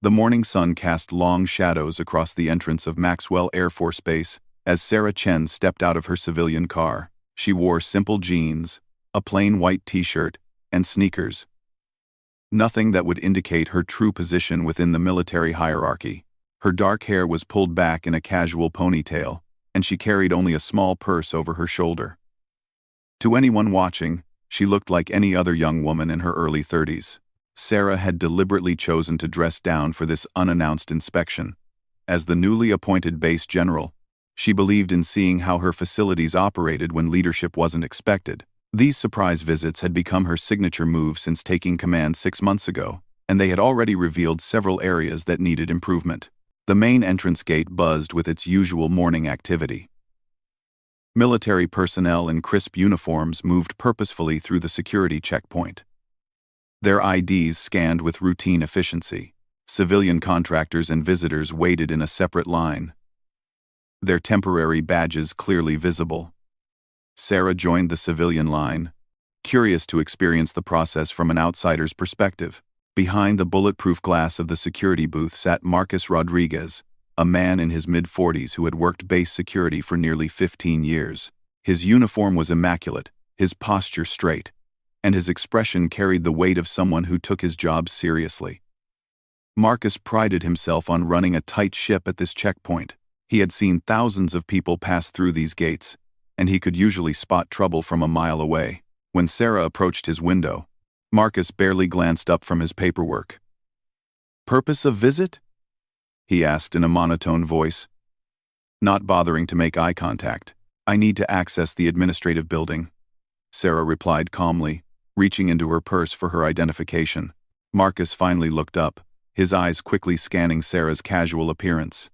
The morning sun cast long shadows across the entrance of Maxwell Air Force Base as Sarah Chen stepped out of her civilian car. She wore simple jeans, a plain white t-shirt, and sneakers. Nothing that would indicate her true position within the military hierarchy. Her dark hair was pulled back in a casual ponytail, and she carried only a small purse over her shoulder. To anyone watching, she looked like any other young woman in her early 30s. Sarah had deliberately chosen to dress down for this unannounced inspection. As the newly appointed base general, she believed in seeing how her facilities operated when leadership wasn't expected. These surprise visits had become her signature move since taking command 6 months ago, and they had already revealed several areas that needed improvement. The main entrance gate buzzed with its usual morning activity. Military personnel in crisp uniforms moved purposefully through the security checkpoint. Their IDs scanned with routine efficiency. Civilian contractors and visitors waited in a separate line, their temporary badges clearly visible. Sarah joined the civilian line, curious to experience the process from an outsider's perspective. Behind the bulletproof glass of the security booth sat Marcus Rodriguez, a man in his mid-40s who had worked base security for nearly 15 years. His uniform was immaculate, his posture straight, and his expression carried the weight of someone who took his job seriously. Marcus prided himself on running a tight ship at this checkpoint. He had seen thousands of people pass through these gates, and he could usually spot trouble from a mile away. When Sarah approached his window, Marcus barely glanced up from his paperwork. "Purpose of visit?" he asked in a monotone voice, not bothering to make eye contact. "I need to access the administrative building," Sarah replied calmly, reaching into her purse for her identification. Marcus finally looked up, his eyes quickly scanning Sarah's casual appearance.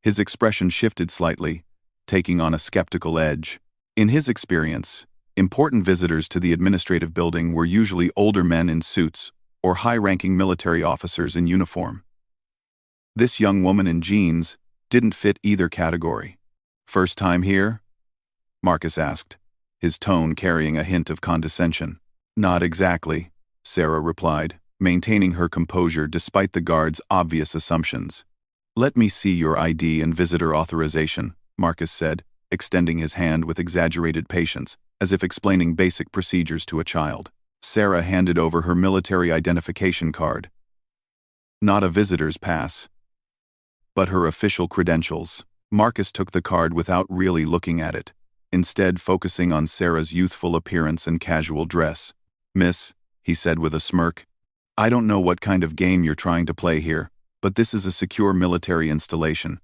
His expression shifted slightly, taking on a skeptical edge. In his experience, important visitors to the administrative building were usually older men in suits or high-ranking military officers in uniform. This young woman in jeans didn't fit either category. "First time here?" Marcus asked, his tone carrying a hint of condescension. "Not exactly," Sarah replied, maintaining her composure despite the guard's obvious assumptions. "Let me see your ID and visitor authorization," Marcus said, extending his hand with exaggerated patience, as if explaining basic procedures to a child. Sarah handed over her military identification card. Not a visitor's pass, but her official credentials. Marcus took the card without really looking at it, instead focusing on Sarah's youthful appearance and casual dress. "Miss," he said with a smirk, "I don't know what kind of game you're trying to play here, but this is a secure military installation.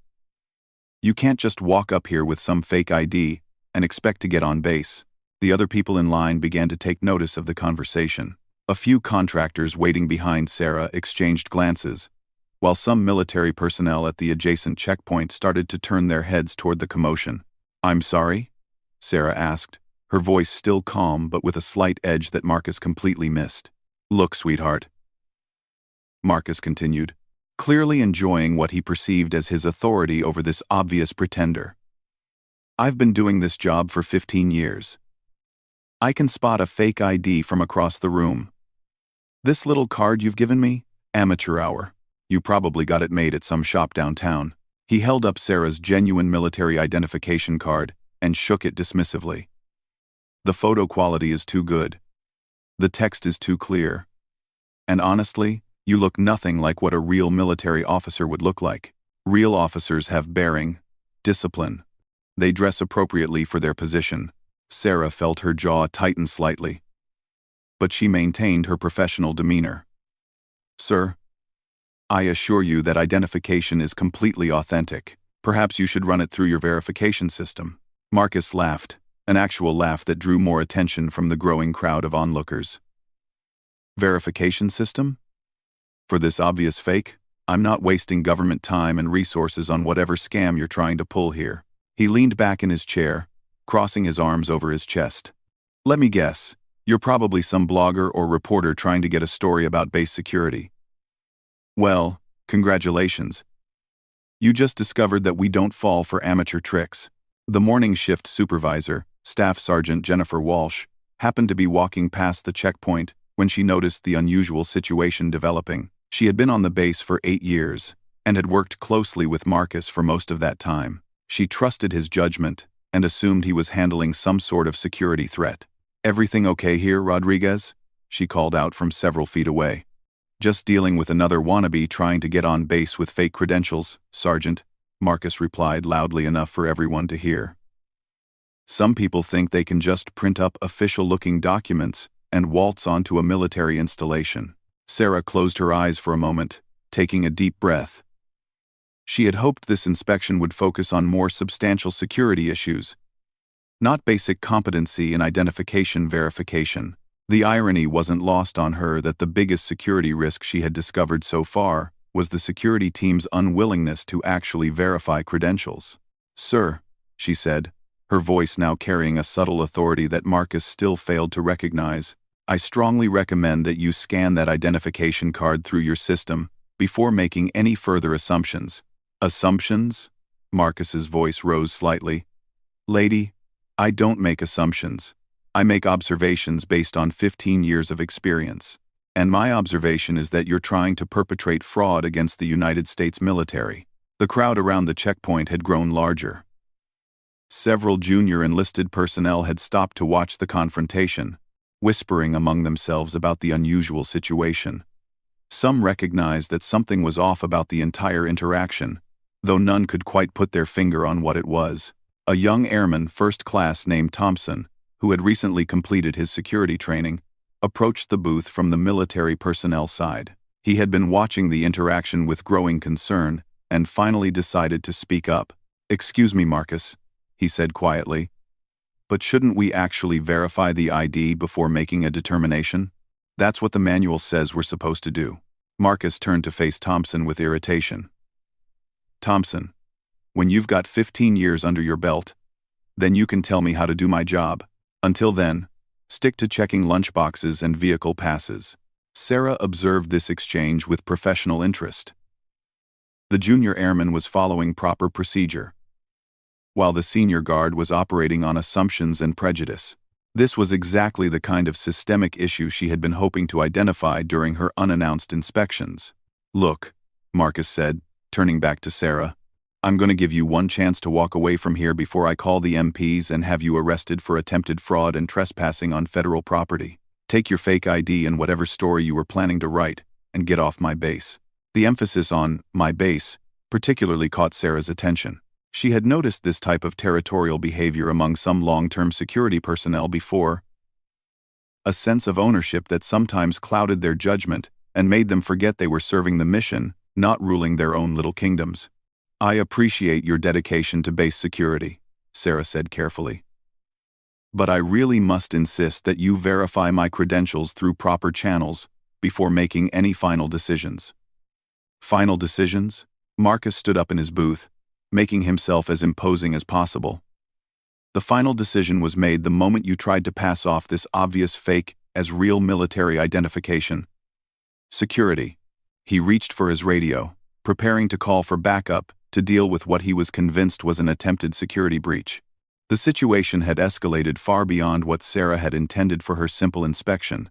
You can't just walk up here with some fake ID and expect to get on base." The other people in line began to take notice of the conversation. A few contractors waiting behind Sarah exchanged glances, while some military personnel at the adjacent checkpoint started to turn their heads toward the commotion. "I'm sorry?" Sarah asked, her voice still calm but with a slight edge that Marcus completely missed. "Look, sweetheart," Marcus continued, clearly enjoying what he perceived as his authority over this obvious pretender. "I've been doing this job for 15 years. I can spot a fake ID from across the room. This little card you've given me? Amateur hour. You probably got it made at some shop downtown." He held up Sarah's genuine military identification card and shook it dismissively. "The photo quality is too good. The text is too clear. And honestly, you look nothing like what a real military officer would look like. Real officers have bearing, discipline. They dress appropriately for their position." Sarah felt her jaw tighten slightly, but she maintained her professional demeanor. "Sir, I assure you that identification is completely authentic. Perhaps you should run it through your verification system." Marcus laughed, an actual laugh that drew more attention from the growing crowd of onlookers. "Verification system? For this obvious fake? I'm not wasting government time and resources on whatever scam you're trying to pull here." He leaned back in his chair, crossing his arms over his chest. "Let me guess, you're probably some blogger or reporter trying to get a story about base security. Well, congratulations. You just discovered that we don't fall for amateur tricks." The morning shift supervisor, Staff Sergeant Jennifer Walsh, happened to be walking past the checkpoint when she noticed the unusual situation developing. She had been on the base for 8 years and had worked closely with Marcus for most of that time. She trusted his judgment and assumed he was handling some sort of security threat. "Everything okay here, Rodriguez?" she called out from several feet away. "Just dealing with another wannabe trying to get on base with fake credentials, Sergeant," Marcus replied loudly enough for everyone to hear. "Some people think they can just print up official-looking documents and waltz onto a military installation." Sarah closed her eyes for a moment, taking a deep breath. She had hoped this inspection would focus on more substantial security issues, not basic competency and identification verification. The irony wasn't lost on her that the biggest security risk she had discovered so far was the security team's unwillingness to actually verify credentials. "Sir," she said, her voice now carrying a subtle authority that Marcus still failed to recognize, "I strongly recommend that you scan that identification card through your system before making any further assumptions." "Assumptions?" Marcus's voice rose slightly. "Lady, I don't make assumptions. I make observations based on 15 years of experience. And my observation is that you're trying to perpetrate fraud against the United States military." The crowd around the checkpoint had grown larger. Several junior enlisted personnel had stopped to watch the confrontation, whispering among themselves about the unusual situation. Some recognized that something was off about the entire interaction, though none could quite put their finger on what it was. A young airman, first class, named Thompson, who had recently completed his security training, approached the booth from the military personnel side. He had been watching the interaction with growing concern and finally decided to speak up. "Excuse me, Marcus," he said quietly, "but shouldn't we actually verify the ID before making a determination? That's what the manual says we're supposed to do." Marcus turned to face Thompson with irritation. "Thompson, when you've got 15 years under your belt, then you can tell me how to do my job. Until then, stick to checking lunchboxes and vehicle passes." Sarah observed this exchange with professional interest. The junior airman was following proper procedure, while the senior guard was operating on assumptions and prejudice. This was exactly the kind of systemic issue she had been hoping to identify during her unannounced inspections. "Look," Marcus said, turning back to Sarah, "I'm going to give you one chance to walk away from here before I call the MPs and have you arrested for attempted fraud and trespassing on federal property. Take your fake ID and whatever story you were planning to write, and get off my base." The emphasis on "my base" particularly caught Sarah's attention. She had noticed this type of territorial behavior among some long-term security personnel before, a sense of ownership that sometimes clouded their judgment and made them forget they were serving the mission, not ruling their own little kingdoms. "I appreciate your dedication to base security," Sarah said carefully. "But I really must insist that you verify my credentials through proper channels before making any final decisions." "Final decisions?" Marcus stood up in his booth, making himself as imposing as possible. "The final decision was made the moment you tried to pass off this obvious fake as real military identification." Security. He reached for his radio, preparing to call for backup to deal with what he was convinced was an attempted security breach. The situation had escalated far beyond what Sarah had intended for her simple inspection,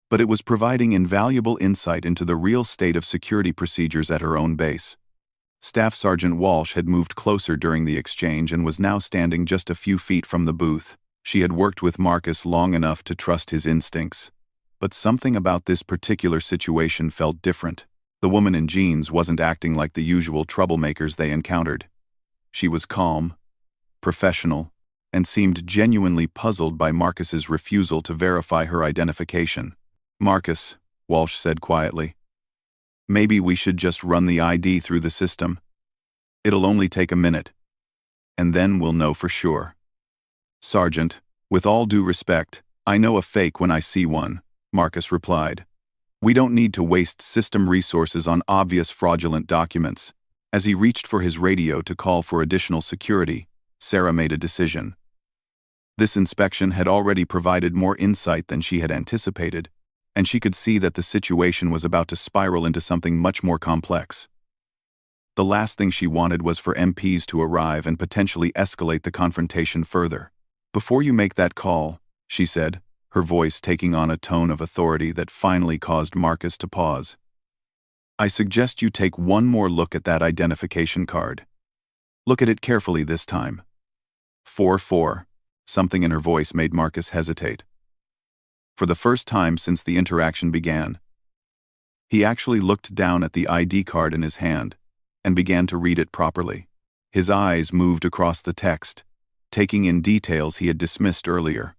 but it was providing invaluable insight into the real state of security procedures at her own base. Staff Sergeant Walsh had moved closer during the exchange and was now standing just a few feet from the booth. She had worked with Marcus long enough to trust his instincts, but something about this particular situation felt different. The woman in jeans wasn't acting like the usual troublemakers they encountered. She was calm, professional, and seemed genuinely puzzled by Marcus's refusal to verify her identification. "Marcus," Walsh said quietly, "maybe we should just run the ID through the system. It'll only take a minute, and then we'll know for sure." "Sergeant, with all due respect, I know a fake when I see one," Marcus replied. "We don't need to waste system resources on obvious fraudulent documents." As he reached for his radio to call for additional security, Sarah made a decision. This inspection had already provided more insight than she had anticipated, and she could see that the situation was about to spiral into something much more complex. The last thing she wanted was for MPs to arrive and potentially escalate the confrontation further. "Before you make that call," she said, her voice taking on a tone of authority that finally caused Marcus to pause, I suggest you take one more look at that identification card. Look at it carefully this time. 4-4. Something in her voice made Marcus hesitate. For the first time since the interaction began, he actually looked down at the ID card in his hand and began to read it properly. His eyes moved across the text, taking in details he had dismissed earlier.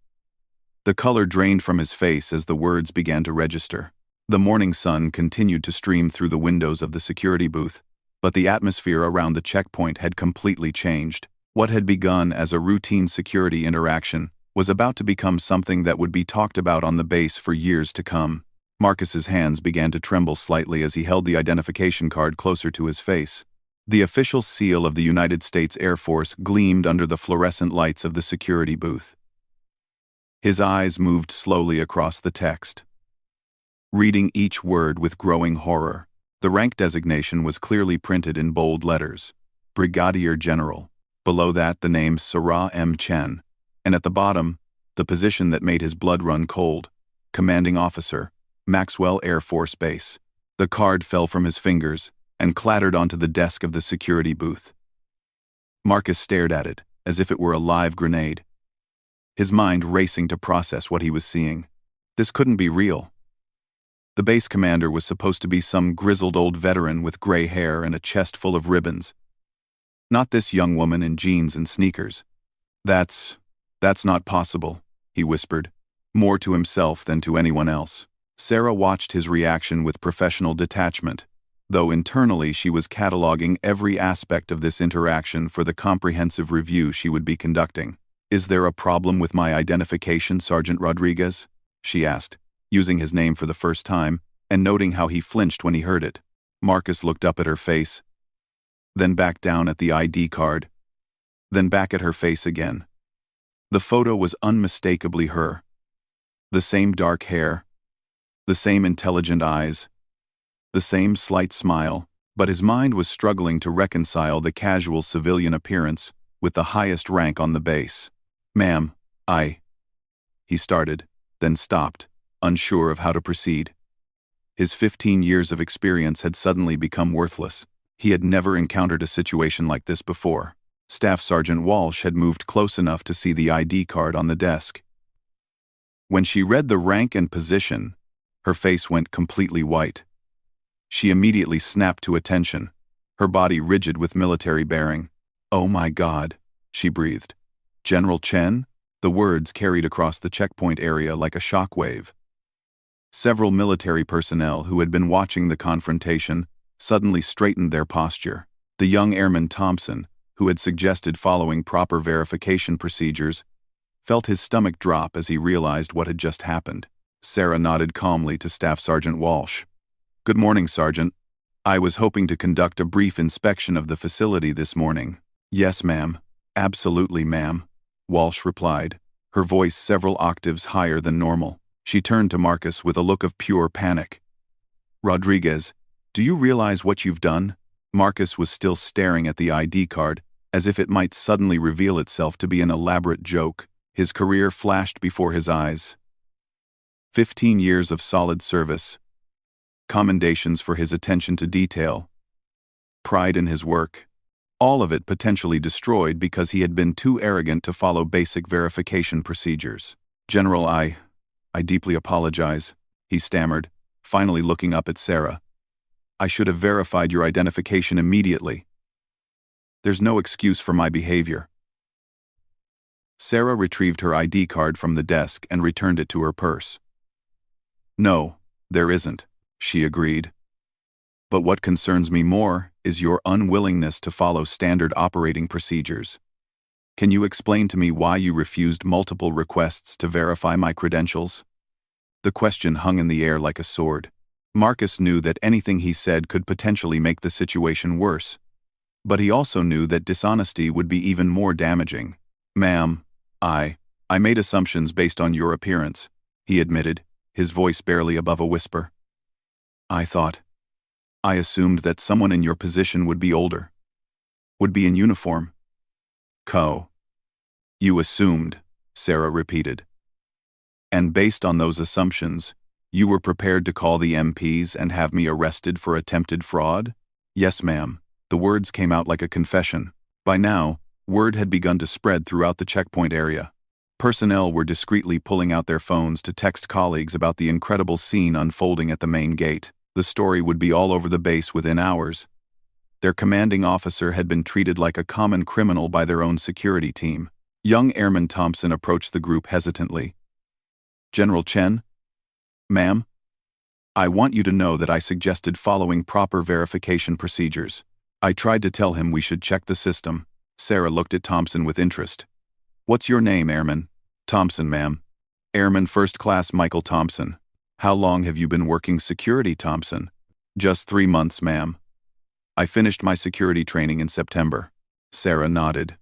The color drained from his face as the words began to register. The morning sun continued to stream through the windows of the security booth, but the atmosphere around the checkpoint had completely changed. What had begun as a routine security interaction was about to become something that would be talked about on the base for years to come. Marcus's hands began to tremble slightly as he held the identification card closer to his face. The official seal of the United States Air Force gleamed under the fluorescent lights of the security booth. His eyes moved slowly across the text, reading each word with growing horror. The rank designation was clearly printed in bold letters: Brigadier General. Below that, the name Sarah M. Chen, and at the bottom, the position that made his blood run cold: Commanding Officer, Maxwell Air Force Base. The card fell from his fingers and clattered onto the desk of the security booth. Marcus stared at it, as if it were a live grenade, his mind racing to process what he was seeing. This couldn't be real. The base commander was supposed to be some grizzled old veteran with gray hair and a chest full of ribbons. Not this young woman in jeans and sneakers. That's not possible, he whispered, more to himself than to anyone else. Sarah watched his reaction with professional detachment, though internally she was cataloging every aspect of this interaction for the comprehensive review she would be conducting. "Is there a problem with my identification, Sergeant Rodriguez?" she asked, using his name for the first time, and noting how he flinched when he heard it. Marcus looked up at her face, then back down at the ID card, then back at her face again. The photo was unmistakably her. The same dark hair, the same intelligent eyes, the same slight smile, but his mind was struggling to reconcile the casual civilian appearance with the highest rank on the base. "Ma'am, he started, then stopped, unsure of how to proceed. His 15 years of experience had suddenly become worthless. He had never encountered a situation like this before. Staff Sergeant Walsh had moved close enough to see the ID card on the desk. When she read the rank and position, her face went completely white. She immediately snapped to attention, her body rigid with military bearing. "Oh my God," she breathed. "General Chen?" The words carried across the checkpoint area like a shockwave. Several military personnel who had been watching the confrontation suddenly straightened their posture. The young airman Thompson, who had suggested following proper verification procedures, felt his stomach drop as he realized what had just happened. Sarah nodded calmly to Staff Sergeant Walsh. "Good morning, Sergeant. I was hoping to conduct a brief inspection of the facility this morning." "Yes, ma'am. Absolutely, ma'am," Walsh replied, her voice several octaves higher than normal. She turned to Marcus with a look of pure panic. "Rodriguez, do you realize what you've done?" Marcus was still staring at the ID card, as if it might suddenly reveal itself to be an elaborate joke. His career flashed before his eyes. 15 years of solid service. Commendations for his attention to detail. Pride in his work. All of it potentially destroyed because he had been too arrogant to follow basic verification procedures. "General, I deeply apologize," he stammered, finally looking up at Sarah. "I should have verified your identification immediately. There's no excuse for my behavior." Sarah retrieved her ID card from the desk and returned it to her purse. "No, there isn't," she agreed. "But what concerns me more is your unwillingness to follow standard operating procedures. Can you explain to me why you refused multiple requests to verify my credentials?" The question hung in the air like a sword. Marcus knew that anything he said could potentially make the situation worse, but he also knew that dishonesty would be even more damaging. "Ma'am, I made assumptions based on your appearance," he admitted, his voice barely above a whisper. I assumed that someone in your position would be older, would be in uniform." "You assumed," Sarah repeated. "And based on those assumptions, You were prepared to call the MPs and have me arrested for attempted fraud? Yes, ma'am. The words came out like a confession. By now, word had begun to spread throughout the checkpoint area. Personnel were discreetly pulling out their phones to text colleagues about the incredible scene unfolding at the main gate. The story would be all over the base within hours. Their commanding officer had been treated like a common criminal by their own security team. Young Airman Thompson approached the group hesitantly. General Chen? Ma'am? I want you to know that I suggested following proper verification procedures. I tried to tell him we should check the system. Sarah looked at Thompson with interest. What's your name, Airman? Thompson, ma'am. Airman First Class Michael Thompson. How long have you been working security, Thompson? Just 3 months, ma'am. I finished my security training in September. Sarah nodded.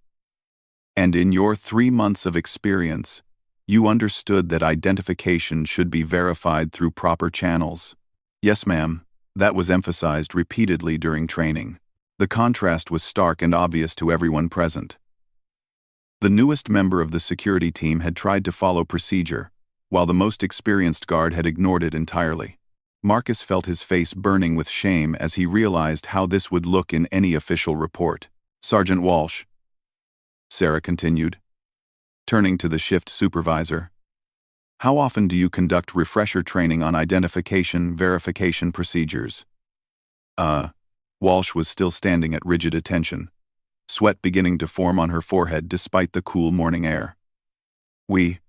And in your 3 months of experience, you understood that identification should be verified through proper channels. Yes, ma'am. That was emphasized repeatedly during training. The contrast was stark and obvious to everyone present. The newest member of the security team had tried to follow procedure, while the most experienced guard had ignored it entirely. Marcus felt his face burning with shame as he realized how this would look in any official report. Sergeant Walsh, Sarah continued, turning to the shift supervisor. How often do you conduct refresher training on identification verification procedures? Walsh was still standing at rigid attention, sweat beginning to form on her forehead despite the cool morning air. We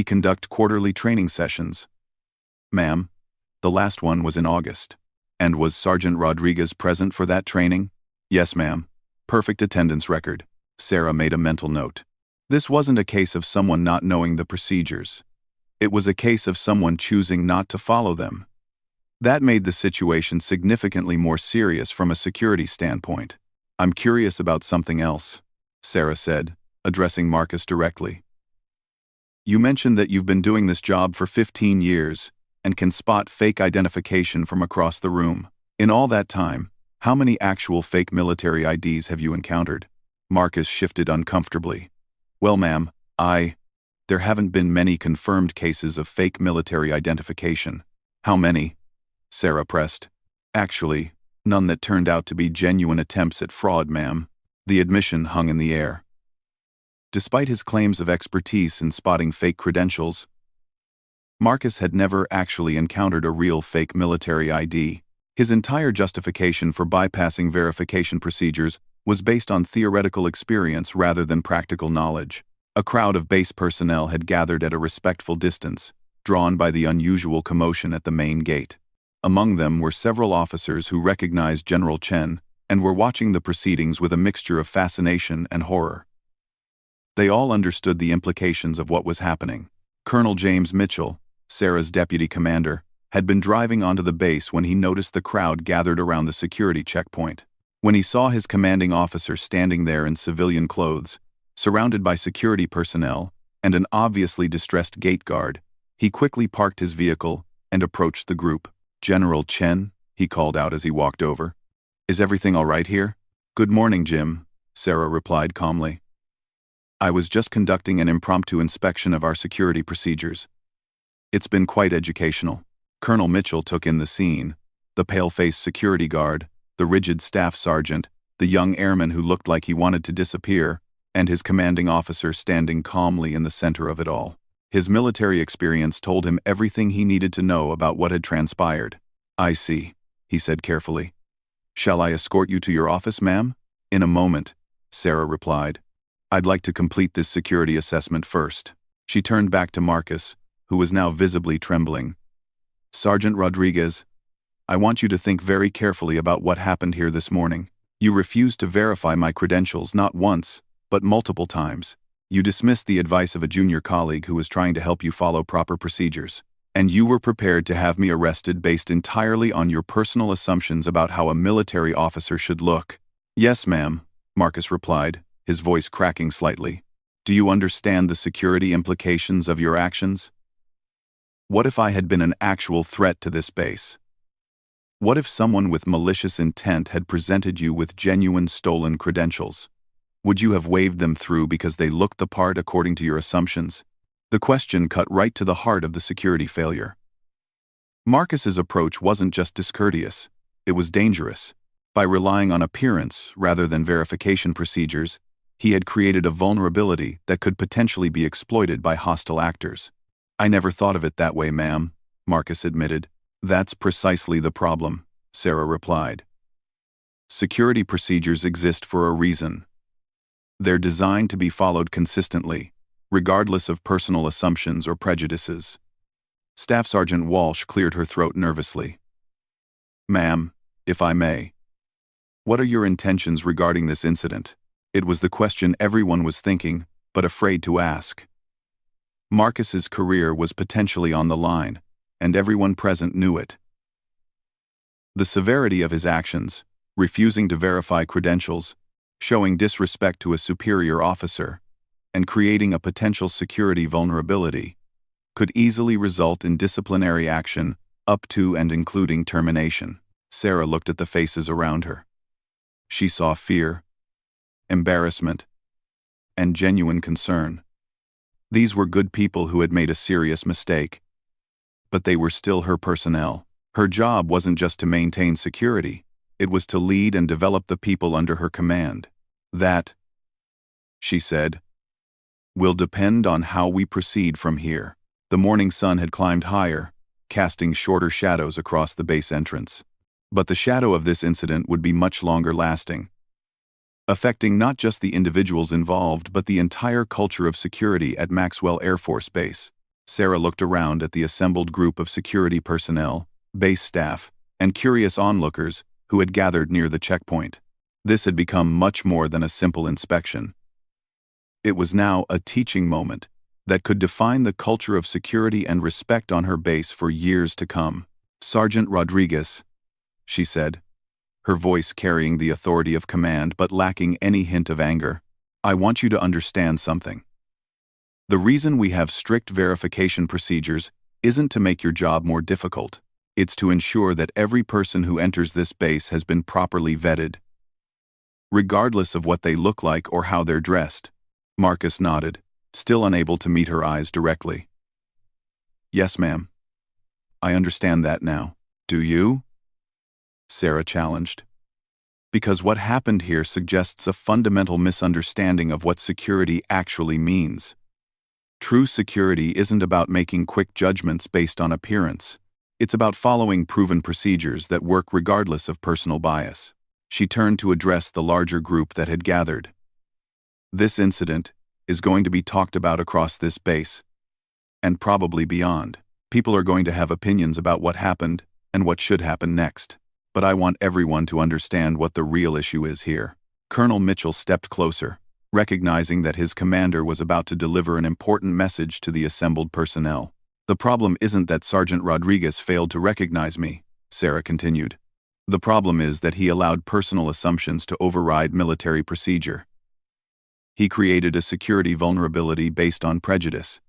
conduct quarterly training sessions. Ma'am, the last one was in August. And was Sergeant Rodriguez present for that training? Yes, ma'am. Perfect attendance record. Sarah made a mental note. This wasn't a case of someone not knowing the procedures. It was a case of someone choosing not to follow them. That made the situation significantly more serious from a security standpoint. I'm curious about something else, Sarah said, addressing Marcus directly. You mentioned that you've been doing this job for 15 years and can spot fake identification from across the room. In all that time, how many actual fake military IDs have you encountered? Marcus shifted uncomfortably. Well, ma'am, there haven't been many confirmed cases of fake military identification. How many? Sarah pressed. Actually, none that turned out to be genuine attempts at fraud, ma'am. The admission hung in the air. Despite his claims of expertise in spotting fake credentials, Marcus had never actually encountered a real fake military ID. His entire justification for bypassing verification procedures was based on theoretical experience rather than practical knowledge. A crowd of base personnel had gathered at a respectful distance, drawn by the unusual commotion at the main gate. Among them were several officers who recognized General Chen and were watching the proceedings with a mixture of fascination and horror. They all understood the implications of what was happening. Colonel James Mitchell, Sarah's deputy commander, had been driving onto the base when he noticed the crowd gathered around the security checkpoint. When he saw his commanding officer standing there in civilian clothes, surrounded by security personnel and an obviously distressed gate guard, he quickly parked his vehicle and approached the group. General Chen, he called out as he walked over. Is everything all right here? Good morning, Jim, Sarah replied calmly. I was just conducting an impromptu inspection of our security procedures. It's been quite educational. Colonel Mitchell took in the scene, the pale-faced security guard, the rigid staff sergeant, the young airman who looked like he wanted to disappear, and his commanding officer standing calmly in the center of it all. His military experience told him everything he needed to know about what had transpired. I see, he said carefully. Shall I escort you to your office, ma'am? In a moment, Sarah replied. I'd like to complete this security assessment first. She turned back to Marcus, who was now visibly trembling. Sergeant Rodriguez, I want you to think very carefully about what happened here this morning. You refused to verify my credentials not once, but multiple times. You dismissed the advice of a junior colleague who was trying to help you follow proper procedures. And you were prepared to have me arrested based entirely on your personal assumptions about how a military officer should look. Yes, ma'am, Marcus replied, his voice cracking slightly. Do you understand the security implications of your actions? What if I had been an actual threat to this base? What if someone with malicious intent had presented you with genuine stolen credentials? Would you have waved them through because they looked the part according to your assumptions? The question cut right to the heart of the security failure. Marcus's approach wasn't just discourteous, it was dangerous. By relying on appearance rather than verification procedures, he had created a vulnerability that could potentially be exploited by hostile actors. "I never thought of it that way, ma'am," Marcus admitted. "That's precisely the problem," Sarah replied. "Security procedures exist for a reason. They're designed to be followed consistently, regardless of personal assumptions or prejudices." Staff Sergeant Walsh cleared her throat nervously. "Ma'am, if I may, what are your intentions regarding this incident?" It was the question everyone was thinking, but afraid to ask. Marcus's career was potentially on the line, and everyone present knew it. The severity of his actions, refusing to verify credentials, showing disrespect to a superior officer, and creating a potential security vulnerability, could easily result in disciplinary action up to and including termination. Sarah looked at the faces around her. She saw fear, embarrassment, and genuine concern. These were good people who had made a serious mistake, but they were still her personnel. Her job wasn't just to maintain security, it was to lead and develop the people under her command. "That," she said, "will depend on how we proceed from here." The morning sun had climbed higher, casting shorter shadows across the base entrance. But the shadow of this incident would be much longer lasting, affecting not just the individuals involved but the entire culture of security at Maxwell Air Force Base. Sarah looked around at the assembled group of security personnel, base staff, and curious onlookers who had gathered near the checkpoint. This had become much more than a simple inspection. It was now a teaching moment that could define the culture of security and respect on her base for years to come. "Sergeant Rodriguez," she said, her voice carrying the authority of command but lacking any hint of anger, "I want you to understand something. The reason we have strict verification procedures isn't to make your job more difficult. It's to ensure that every person who enters this base has been properly vetted, regardless of what they look like or how they're dressed." Marcus nodded, still unable to meet her eyes directly. "Yes, ma'am. I understand that now. Do you?" Sarah challenged. "Because what happened here suggests a fundamental misunderstanding of what security actually means. True security isn't about making quick judgments based on appearance. It's about following proven procedures that work regardless of personal bias." She turned to address the larger group that had gathered. "This incident is going to be talked about across this base, and probably beyond. People are going to have opinions about what happened and what should happen next. But I want everyone to understand what the real issue is here." Colonel Mitchell stepped closer, recognizing that his commander was about to deliver an important message to the assembled personnel. "The problem isn't that Sergeant Rodriguez failed to recognize me," Sarah continued. "The problem is that he allowed personal assumptions to override military procedure. He created a security vulnerability based on prejudice.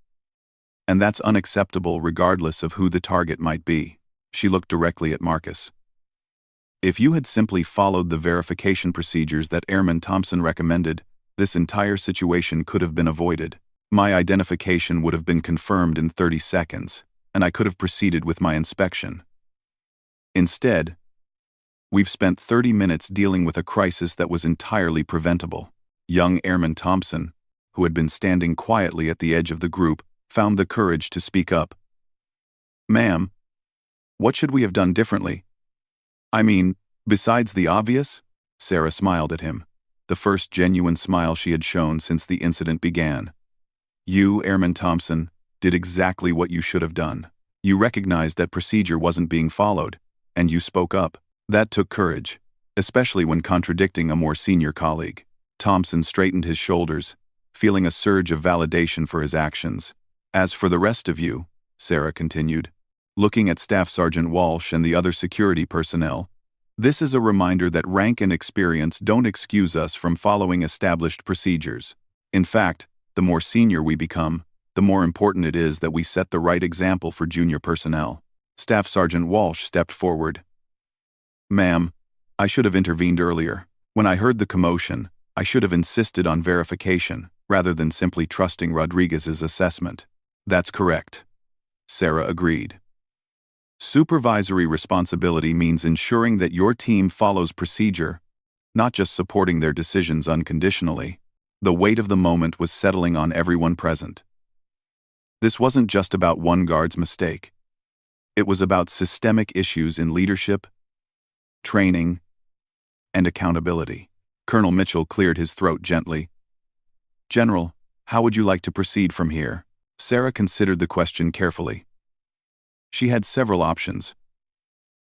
And that's unacceptable regardless of who the target might be." She looked directly at Marcus. "If you had simply followed the verification procedures that Airman Thompson recommended, this entire situation could have been avoided. My identification would have been confirmed in 30 seconds, and I could have proceeded with my inspection. Instead, we've spent 30 minutes dealing with a crisis that was entirely preventable." Young Airman Thompson, who had been standing quietly at the edge of the group, found the courage to speak up. "Ma'am, what should we have done differently? I mean, besides the obvious?" Sarah smiled at him, the first genuine smile she had shown since the incident began. "You, Airman Thompson, did exactly what you should have done. You recognized that procedure wasn't being followed, and you spoke up. That took courage, especially when contradicting a more senior colleague." Thompson straightened his shoulders, feeling a surge of validation for his actions. "As for the rest of you," Sarah continued, looking at Staff Sergeant Walsh and the other security personnel, "this is a reminder that rank and experience don't excuse us from following established procedures. In fact, the more senior we become, the more important it is that we set the right example for junior personnel." Staff Sergeant Walsh stepped forward. "Ma'am, I should have intervened earlier. When I heard the commotion, I should have insisted on verification, rather than simply trusting Rodriguez's assessment." "That's correct," Sarah agreed. Supervisory responsibility means ensuring that your team follows procedure, not just supporting their decisions unconditionally. The weight of the moment was settling on everyone present. This wasn't just about one guard's mistake. It was about systemic issues in leadership, training, and accountability. Colonel Mitchell cleared his throat gently. "General, how would you like to proceed from here?" Sarah considered the question carefully. She had several options,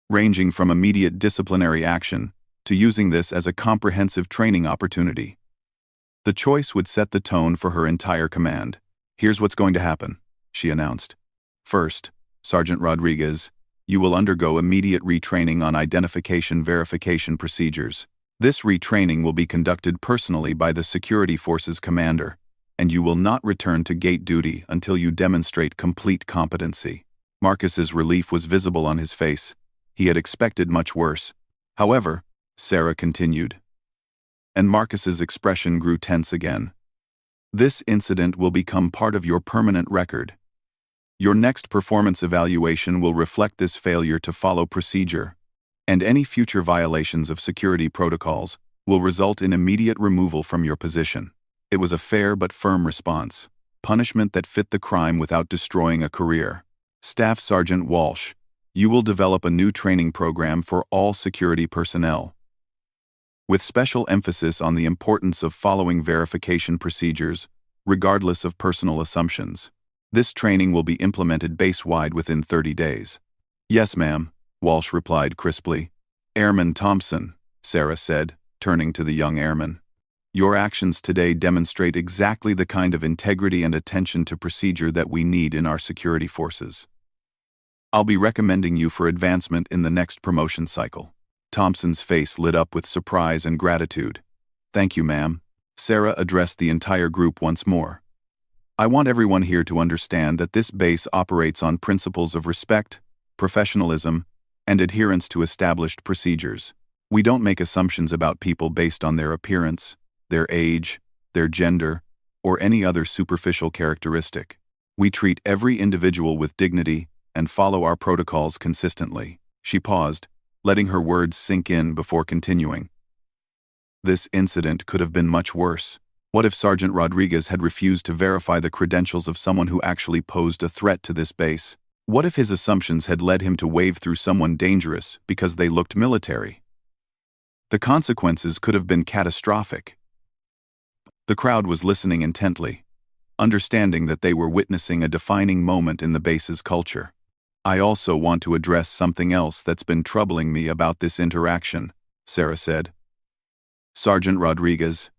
ranging from immediate disciplinary action to using this as a comprehensive training opportunity. The choice would set the tone for her entire command. "Here's what's going to happen," she announced. "First, Sergeant Rodriguez, you will undergo immediate retraining on identification verification procedures. This retraining will be conducted personally by the Security Forces commander, and you will not return to gate duty until you demonstrate complete competency." Marcus's relief was visible on his face. He had expected much worse. "However," Sarah continued, and Marcus's expression grew tense again, "this incident will become part of your permanent record. Your next performance evaluation will reflect this failure to follow procedure, and any future violations of security protocols will result in immediate removal from your position." It was a fair but firm response, punishment that fit the crime without destroying a career. "Staff Sergeant Walsh, you will develop a new training program for all security personnel, with special emphasis on the importance of following verification procedures, regardless of personal assumptions. This training will be implemented base-wide within 30 days. "Yes, ma'am," Walsh replied crisply. "Airman Thompson," Sarah said, turning to the young airman, "your actions today demonstrate exactly the kind of integrity and attention to procedure that we need in our security forces. I'll be recommending you for advancement in the next promotion cycle." Thompson's face lit up with surprise and gratitude. "Thank you, ma'am." Sarah addressed the entire group once more. "I want everyone here to understand that this base operates on principles of respect, professionalism, and adherence to established procedures. We don't make assumptions about people based on their appearance, their age, their gender, or any other superficial characteristic. We treat every individual with dignity and follow our protocols consistently." She paused, letting her words sink in before continuing. "This incident could have been much worse. What if Sergeant Rodriguez had refused to verify the credentials of someone who actually posed a threat to this base? What if his assumptions had led him to wave through someone dangerous because they looked military? The consequences could have been catastrophic." The crowd was listening intently, understanding that they were witnessing a defining moment in the base's culture. "I also want to address something else that's been troubling me about this interaction," Sarah said. "Sergeant Rodriguez,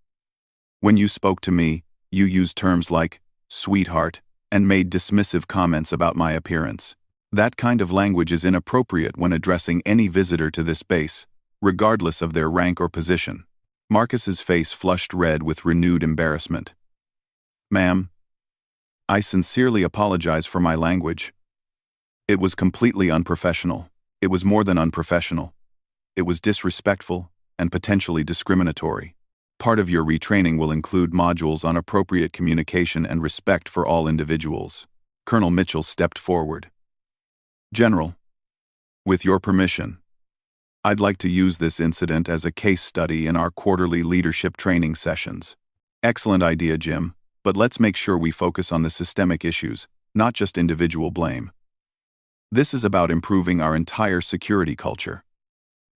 when you spoke to me, you used terms like sweetheart and made dismissive comments about my appearance. That kind of language is inappropriate when addressing any visitor to this base, regardless of their rank or position." Marcus's face flushed red with renewed embarrassment. "Ma'am, I sincerely apologize for my language. It was completely unprofessional. It was more than unprofessional. It was disrespectful and potentially discriminatory. Part of your retraining will include modules on appropriate communication and respect for all individuals." Colonel Mitchell stepped forward. "General, with your permission, I'd like to use this incident as a case study in our quarterly leadership training sessions." "Excellent idea, Jim, but let's make sure we focus on the systemic issues, not just individual blame. This is about improving our entire security culture."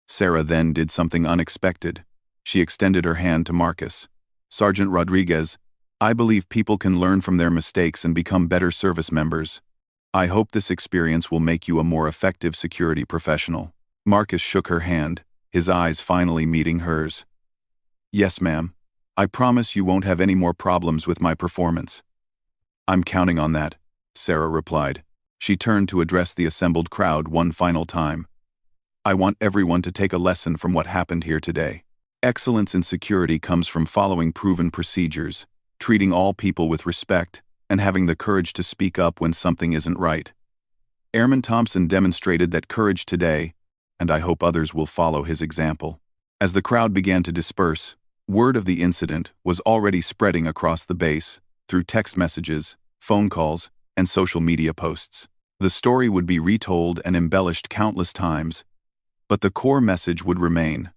Sarah then did something unexpected. She extended her hand to Marcus. "Sergeant Rodriguez, I believe people can learn from their mistakes and become better service members. I hope this experience will make you a more effective security professional." Marcus shook her hand, his eyes finally meeting hers. "Yes, ma'am. I promise you won't have any more problems with my performance." "I'm counting on that," Sarah replied. She turned to address the assembled crowd one final time. "I want everyone to take a lesson from what happened here today. Excellence in security comes from following proven procedures, treating all people with respect, and having the courage to speak up when something isn't right. Airman Thompson demonstrated that courage today, and I hope others will follow his example." As the crowd began to disperse, word of the incident was already spreading across the base through text messages, phone calls, and social media posts. The story would be retold and embellished countless times, but the core message would remain.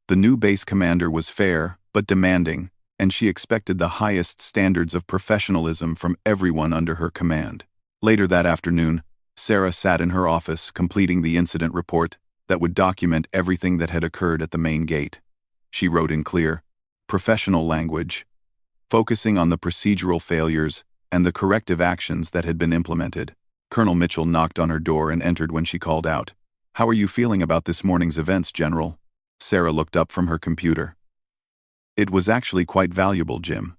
The new base commander was fair, but demanding, and she expected the highest standards of professionalism from everyone under her command. Later that afternoon, Sarah sat in her office completing the incident report that would document everything that had occurred at the main gate. She wrote in clear, professional language, focusing on the procedural failures and the corrective actions that had been implemented. Colonel Mitchell knocked on her door and entered when she called out, "How are you feeling about this morning's events, General?" Sarah looked up from her computer. "It was actually quite valuable, Jim.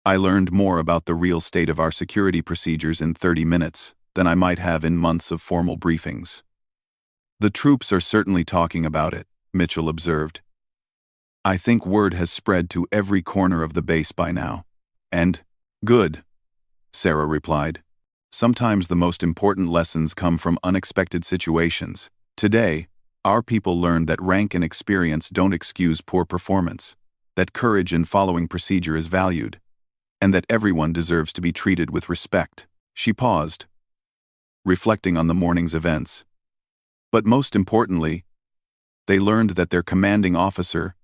I learned more about the real state of our security procedures in 30 minutes than I might have in months of formal briefings." "The troops are certainly talking about it," Mitchell observed. "I think word has spread to every corner of the base by now." "And good," Sarah replied. "Sometimes the most important lessons come from unexpected situations. Today, our people learned that rank and experience don't excuse poor performance, that courage in following procedure is valued, and that everyone deserves to be treated with respect." She paused, reflecting on the morning's events. "But most importantly, they learned that their commanding officer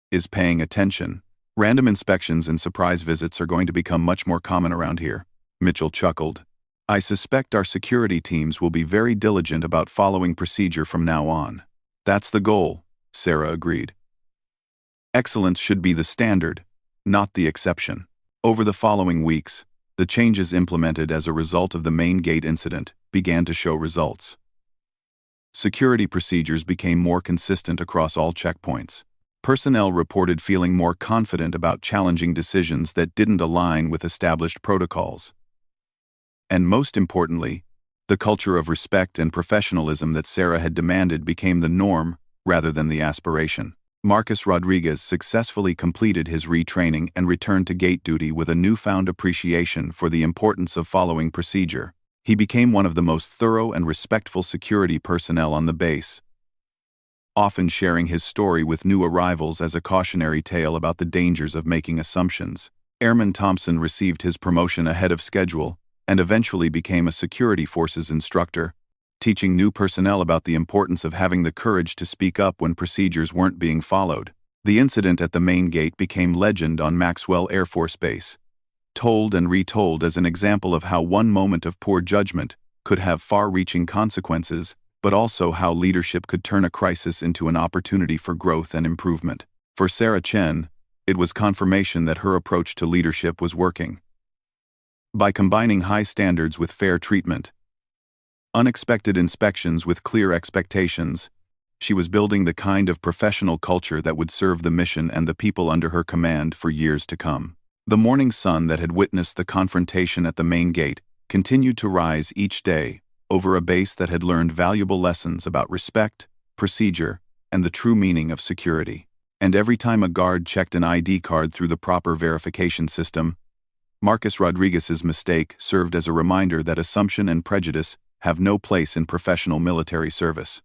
is paying attention. Random inspections and surprise visits are going to become much more common around here." Mitchell chuckled. "I suspect our security teams will be very diligent about following procedure from now on." "That's the goal," Sarah agreed. "Excellence should be the standard, not the exception." Over the following weeks, the changes implemented as a result of the main gate incident began to show results. Security procedures became more consistent across all checkpoints. Personnel reported feeling more confident about challenging decisions that didn't align with established protocols. And most importantly, the culture of respect and professionalism that Sarah had demanded became the norm rather than the aspiration. Marcus Rodriguez successfully completed his retraining and returned to gate duty with a newfound appreciation for the importance of following procedure. He became one of the most thorough and respectful security personnel on the base, often sharing his story with new arrivals as a cautionary tale about the dangers of making assumptions. Airman Thompson received his promotion ahead of schedule and eventually became a security forces instructor, teaching new personnel about the importance of having the courage to speak up when procedures weren't being followed. The incident at the main gate became legend on Maxwell Air Force Base, told and retold as an example of how one moment of poor judgment could have far-reaching consequences, but also how leadership could turn a crisis into an opportunity for growth and improvement. For Sarah Chen, it was confirmation that her approach to leadership was working. By combining high standards with fair treatment, unexpected inspections with clear expectations, she was building the kind of professional culture that would serve the mission and the people under her command for years to come. The morning sun that had witnessed the confrontation at the main gate continued to rise each day over a base that had learned valuable lessons about respect, procedure, and the true meaning of security. And every time a guard checked an ID card through the proper verification system, Marcus Rodriguez's mistake served as a reminder that assumption and prejudice have no place in professional military service.